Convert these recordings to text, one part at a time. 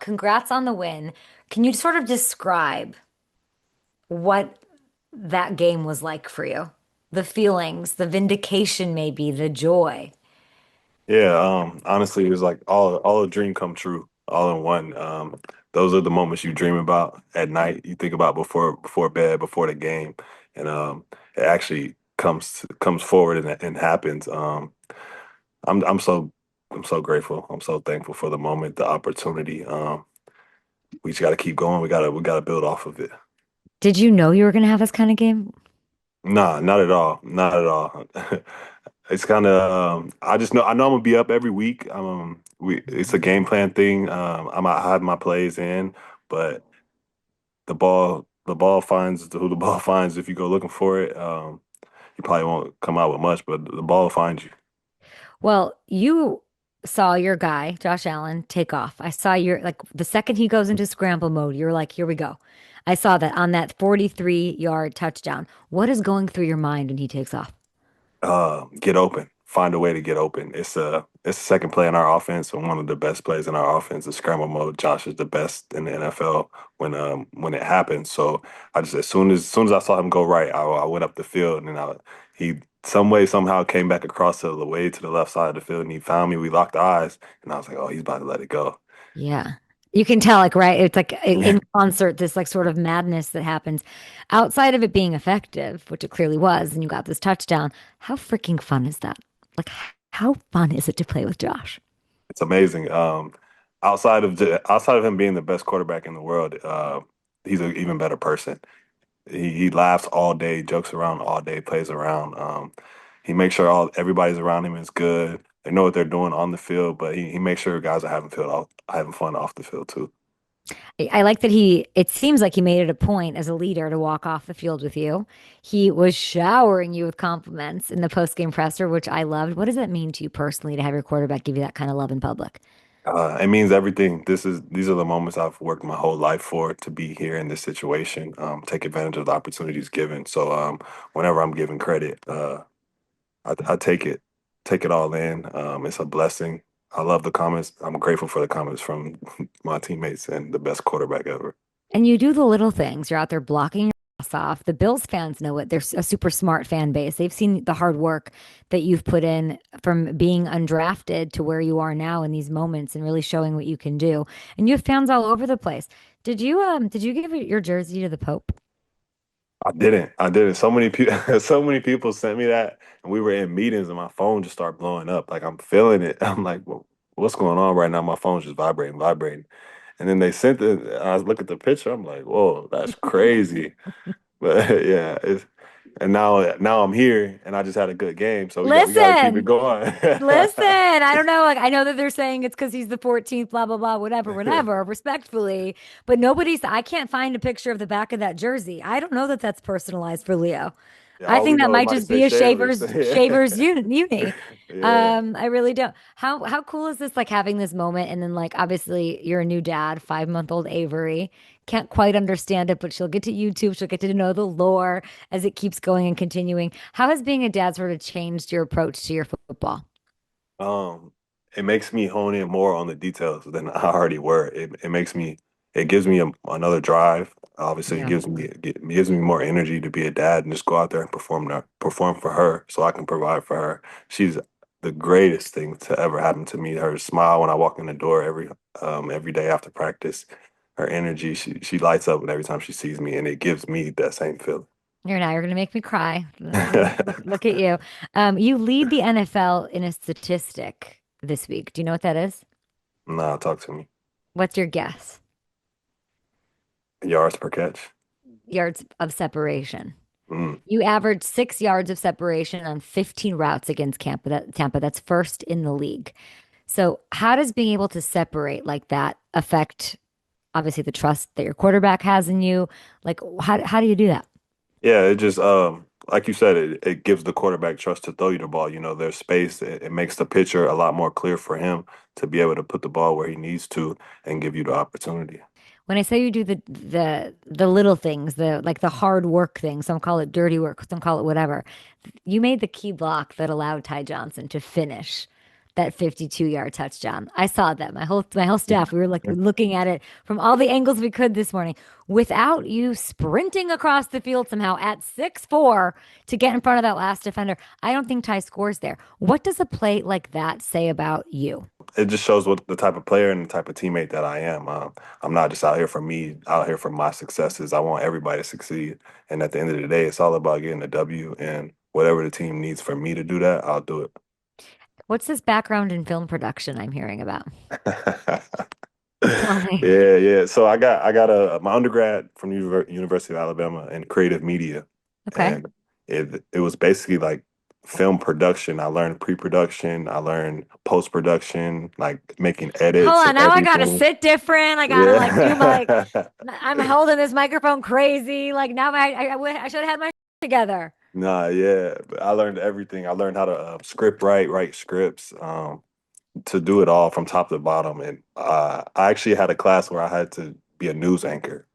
congrats on the win. Can you sort of describe what that game was like for you? The feelings, the vindication, maybe, the joy. Yeah, honestly, it was like all a dream come true, all in one. Those are the moments you dream about at night. You think about before bed, before the game, and it actually comes forward and happens. I'm I'm so I'm so grateful. I'm so thankful for the moment, the opportunity. We just got to keep going. We gotta build off of it. Did you know you were going to have this kind of game? Nah, not at all. Not at all. It's kind of I know I'm gonna be up every week. It's a game plan thing. I have my plays in, but the ball finds who the ball finds. If you go looking for it, you probably won't come out with much, but the ball will find you. Well, you saw your guy, Josh Allen, take off. I saw your, like, the second he goes into scramble mode, you're like, here we go. I saw that on that 43-yard touchdown. What is going through your mind when he takes off? Get open. Find a way to get open. It's the second play in our offense and one of the best plays in our offense is scramble mode. Josh is the best in the NFL when it happens. So I just as soon as I saw him go right, I went up the field and he some way somehow came back across to the way to the left side of the field and he found me. We locked eyes and I was like, oh, he's about to let it go. Yeah. You can tell, like, right? It's like in concert, this like sort of madness that happens outside of it being effective, which it clearly was, and you got this touchdown. How freaking fun is that? Like, how fun is it to play with Josh? It's amazing. Outside of him being the best quarterback in the world, he's an even better person. He laughs all day, jokes around all day, plays around. He makes sure everybody's around him is good. They know what they're doing on the field, but he makes sure guys are having fun off the field too. I like that it seems like he made it a point as a leader to walk off the field with you. He was showering you with compliments in the post-game presser, which I loved. What does that mean to you personally to have your quarterback give you that kind of love in public? It means everything. These are the moments I've worked my whole life for to be here in this situation. Take advantage of the opportunities given. So whenever I'm given credit, I take it all in. It's a blessing. I love the comments. I'm grateful for the comments from my teammates and the best quarterback ever. And you do the little things. You're out there blocking your ass off. The Bills fans know it. They're a super smart fan base. They've seen the hard work that you've put in from being undrafted to where you are now in these moments and really showing what you can do. And you have fans all over the place. Did you give your jersey to the Pope? I didn't. I didn't. So many people, so many people sent me that, and we were in meetings, and my phone just started blowing up. Like I'm feeling it. I'm like, well, what's going on right now? My phone's just vibrating, vibrating. And then they sent it. I look at the picture. I'm like, whoa, that's crazy. But yeah, and now I'm here, and I just had a good game, so we gotta keep it Listen, going. listen. I don't know. Like, I know that they're saying it's because he's the 14th, blah, blah, blah, whatever, whatever, respectfully. But I can't find a picture of the back of that jersey. I don't know that that's personalized for Leo. Yeah, I all we think that know it might might just say be a Shavers. Shavers uni. Yeah. I really don't. How cool is this? Like having this moment, and then like obviously you're a new dad, 5-month-old Avery can't quite understand it, but she'll get to YouTube. She'll get to know the lore as it keeps going and continuing. How has being a dad sort of changed your approach to your football? Um, it makes me hone in more on the details than I already were. It gives me another drive. Obviously, Yeah. it gives me more energy to be a dad and just go out there and perform for her, so I can provide for her. She's the greatest thing to ever happen to me. Her smile when I walk in the door every day after practice, her energy, she lights up every time she sees me, and it gives me that same feeling. You're gonna make me cry. Look at you. You lead the NFL in a statistic this week. Do you know what that is? Nah, talk to me. What's your guess? Yards per catch. Yards of separation. Mm. You averaged 6 yards of separation on 15 routes against Tampa. That's first in the league. So, how does being able to separate like that affect obviously the trust that your quarterback has in you? Like, how do you do that? Yeah, it just like you said, it gives the quarterback trust to throw you the ball. You know, there's space. It makes the pitcher a lot more clear for him to be able to put the ball where he needs to and give you the opportunity. When I say you do the little things, the like the hard work things, some call it dirty work, some call it whatever. You made the key block that allowed Ty Johnson to finish that 52-yard touchdown. I saw that. My whole staff, we were like looking at it from all the angles we could this morning without you sprinting across the field somehow at 6'4" to get in front of that last defender. I don't think Ty scores there. What does a play like that say about you? It just shows what the type of player and the type of teammate that I am. I'm not just out here for me, out here for my successes. I want everybody to succeed. And at the end of the day, it's all about getting a W. And whatever the team needs for me to do that, I'll do it. What's this background in film production I'm hearing about? Tell me. Yeah, yeah. So I got a my undergrad from University of Alabama in creative media, Okay. and it was basically like film production. I learned pre-production, I learned post-production, like making edits Hold and on, now I gotta everything. sit different. I gotta like do my. Yeah. I'm holding this microphone crazy. Like now I should have had my together. Nah, yeah. But I learned everything. I learned how to script write scripts, to do it all from top to bottom. And I actually had a class where I had to be a news anchor,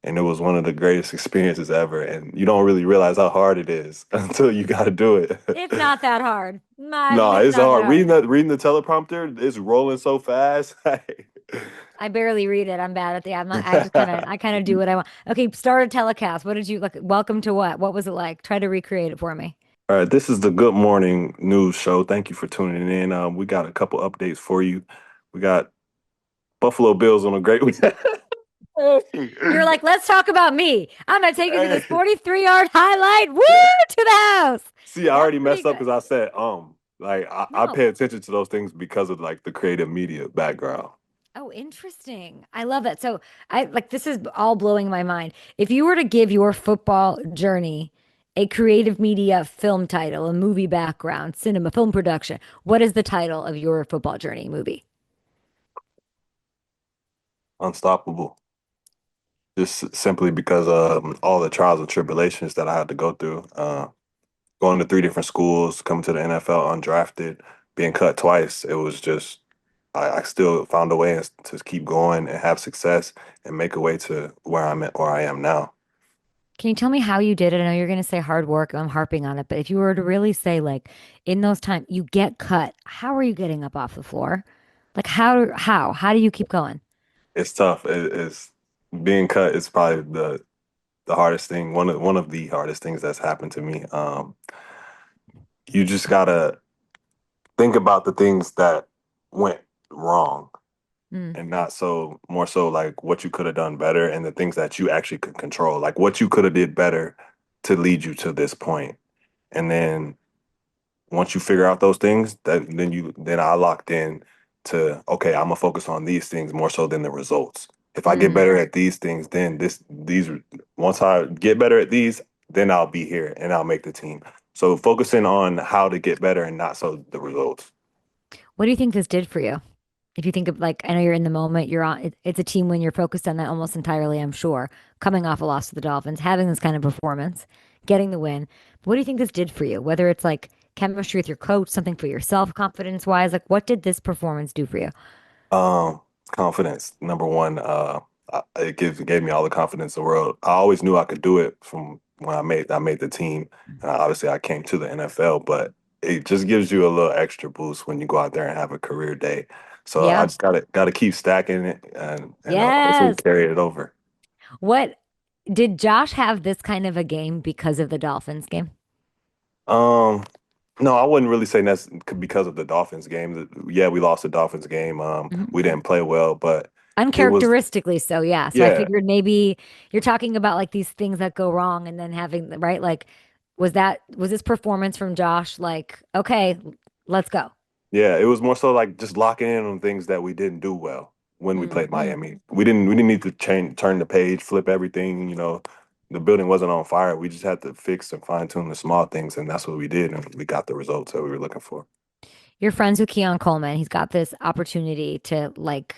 and it was one of the greatest experiences ever. And you don't really realize how hard it is until you got to do it. It's not that hard. No, It's it's not that hard. hard. Reading the teleprompter, it's rolling so fast. I barely read it. I'm bad at the. I'm not. I kind of do what I want. Okay, start a telecast. What did you like? Welcome to what? What was it like? Try to recreate it for me. All right, this is the Good Morning News Show. Thank you for tuning in. We got a couple updates for you. We got Buffalo Bills on a great week. You're like, let's talk about me. I'm gonna take you to this 43-yard highlight. Woo to the house. See, I That's already pretty messed up good. because I said like I No. pay attention to those things because of like the creative media background. Oh, interesting. I love that. So I like this is all blowing my mind. If you were to give your football journey a creative media film title, a movie background, cinema, film production, what is the title of your football journey movie? Unstoppable. Just simply because all the trials and tribulations that I had to go through. Going to three different schools, coming to the NFL undrafted, being cut twice. It was just I still found a way to keep going and have success and make a way to where I am now. Can you tell me how you did it? I know you're going to say hard work. I'm harping on it, but if you were to really say like in those times you get cut, how are you getting up off the floor? Like how do you keep going? It's tough. It's being cut is probably the hardest thing. One of the hardest things that's happened to me. You just gotta think about the things that went wrong Mm, and not so more so like what you could have done better and the things that you actually could control, like what you could have did better to lead you to this point. And then once you figure out those things, then I locked in to okay, I'm gonna focus on these things more so than the results. If I get mm. better at these things, then these once I get better at these, then I'll be here and I'll make the team. So focusing on how to get better and not so the results. What do you think this did for you? If you think of like, I know you're in the moment, you're on, it's a team when you're focused on that almost entirely, I'm sure, coming off a loss to the Dolphins, having this kind of performance, getting the win. What do you think this did for you? Whether it's like chemistry with your coach, something for yourself, confidence wise, like what did this performance do for you? Um, Confidence, number one. It gave me all the confidence in the world. I always knew I could do it from when I made the team, and obviously I came to the NFL. But it just gives you a little extra boost when you go out there and have a career day. So I Yeah. just gotta keep stacking it and hopefully Yes. carry it over. What did Josh have this kind of a game because of the Dolphins game? Um, no, I wouldn't really say that's because of the Dolphins game. Yeah, we lost the Dolphins game. Mhm. We didn't play well, but it was Uncharacteristically so, yeah. So I yeah. figured maybe you're talking about like these things that go wrong and then having right like was this performance from Josh like okay, let's go. Yeah, it was more so like just locking in on things that we didn't do well when we played Mm. Miami. We didn't need to turn the page, flip everything, the building wasn't on fire. We just had to fix and fine tune the small things, and that's what we did, and we got the results that we were looking for. You're friends with Keon Coleman. He's got this opportunity to like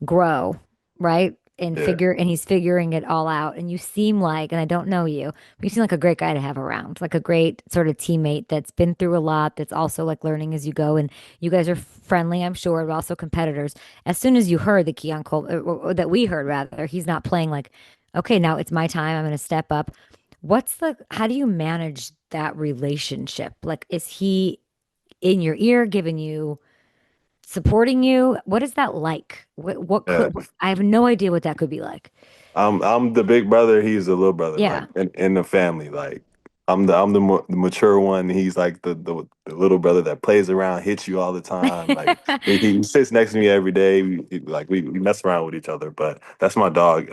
grow, right? Yeah. And he's figuring it all out. And you seem like, and I don't know you, but you seem like a great guy to have around, like a great sort of teammate that's been through a lot, that's also like learning as you go. And you guys are friendly, I'm sure, but also competitors. As soon as you heard that Keon Cole, or that we heard rather, he's not playing like, okay, now it's my time. I'm going to step up. How do you manage that relationship? Like, is he in your ear giving you supporting you. What is that like? Yeah. I have no idea what that could be like. I'm the big brother. He's the little brother, like Yeah. in the family. Like the mature one. He's like the little brother that plays around, hits you all the time. Like he sits next to me every day. We mess around with each other. But that's my dog.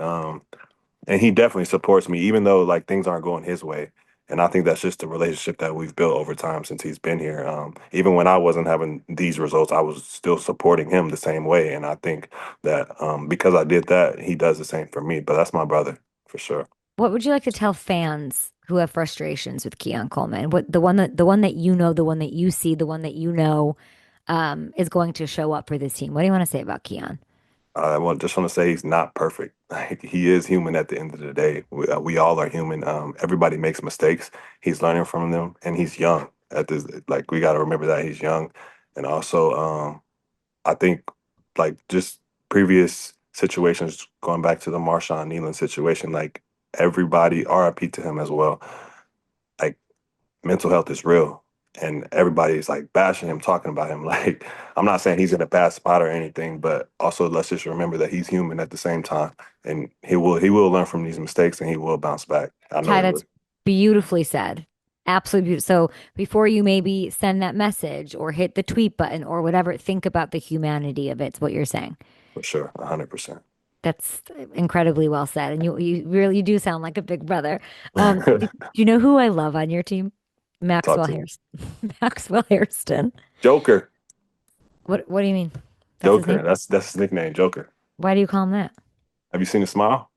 And he definitely supports me, even though like things aren't going his way. And I think that's just the relationship that we've built over time since he's been here. Even when I wasn't having these results, I was still supporting him the same way. And I think that because I did that, he does the same for me. But that's my brother for sure. What would you like to tell fans who have frustrations with Keon Coleman? What the one that you know, the one that you see, the one that you know is going to show up for this team. What do you want to say about Keon? Just want to say he's not perfect. Like, he is human at the end of the day. We all are human. Everybody makes mistakes. He's learning from them, and he's young. At this, like we got to remember that he's young, and also I think like just previous situations, going back to the Marshawn Nealon situation, like everybody RIP to him as well. Like mental health is real, and everybody's like bashing him, talking about him. Like I'm not saying he's in a bad spot or anything, but also let's just remember that he's human at the same time, and he will learn from these mistakes and he will bounce back. I know Ty, he that's will. beautifully said. Absolutely beautiful. So before you maybe send that message or hit the tweet button or whatever, think about the humanity of it. It's what you're saying. For sure, 100%. That's incredibly well said. And you really you do sound like a big brother. Do you know who I love on your team? Talk Maxwell to me. Hairs Maxwell Hairston. Joker. What do you mean? That's his Joker. name? That's his nickname, Joker. Why do you call him that? Have you seen his smile?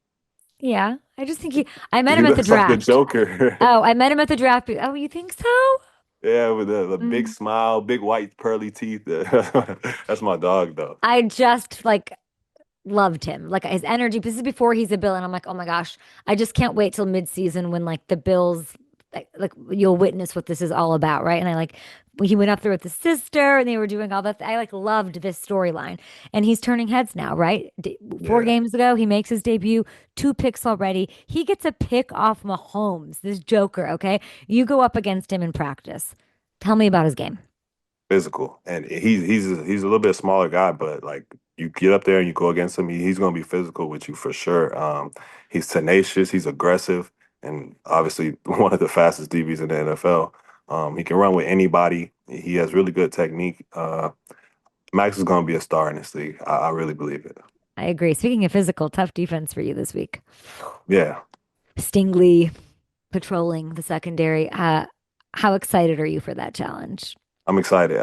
Yeah. I just think I met He him at the looks like the draft. Joker. Oh, I met him at the draft. Oh, you think so? Yeah, with the big Mm. smile, big white pearly teeth. That's my dog, though. I just like loved him. Like his energy. This is before he's a Bill, and I'm like, oh my gosh, I just can't wait till midseason when like the Bills, like you'll witness what this is all about, right? And I like when he went up there with his sister, and they were doing all that. I like loved this storyline, and he's turning heads now, right? 4 games ago, he makes his debut, 2 picks already. He gets a pick off Mahomes, this Joker. Okay, you go up against him in practice. Tell me about his game. Physical, and he's a little bit smaller guy, but like you get up there and you go against him, he's going to be physical with you for sure. He's tenacious, he's aggressive, and obviously one of the fastest DBs in the NFL. He can run with anybody. He has really good technique. Max is going to be a star in this league. I really believe it. I agree. Speaking of physical, tough defense for you this week. Yeah, Stingley patrolling the secondary. How excited are you for that challenge? I'm excited.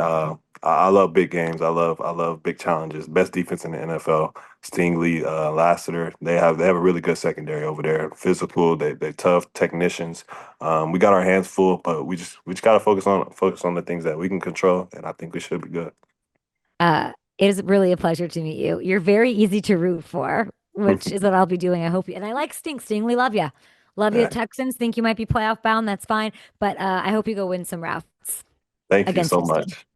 I love big games. I love big challenges. Best defense in the NFL. Stingley, Lassiter. They have a really good secondary over there. Physical. They're tough technicians. We got our hands full, but we just gotta focus on the things that we can control, and I think we should be good. It is really a pleasure to meet you. You're very easy to root for, which is what I'll be doing. I hope you and I like Stingley. Love you. Love you, Yeah. Texans. Think you might be playoff bound. That's fine. But I hope you go win some routes Thank you against so Houston. much.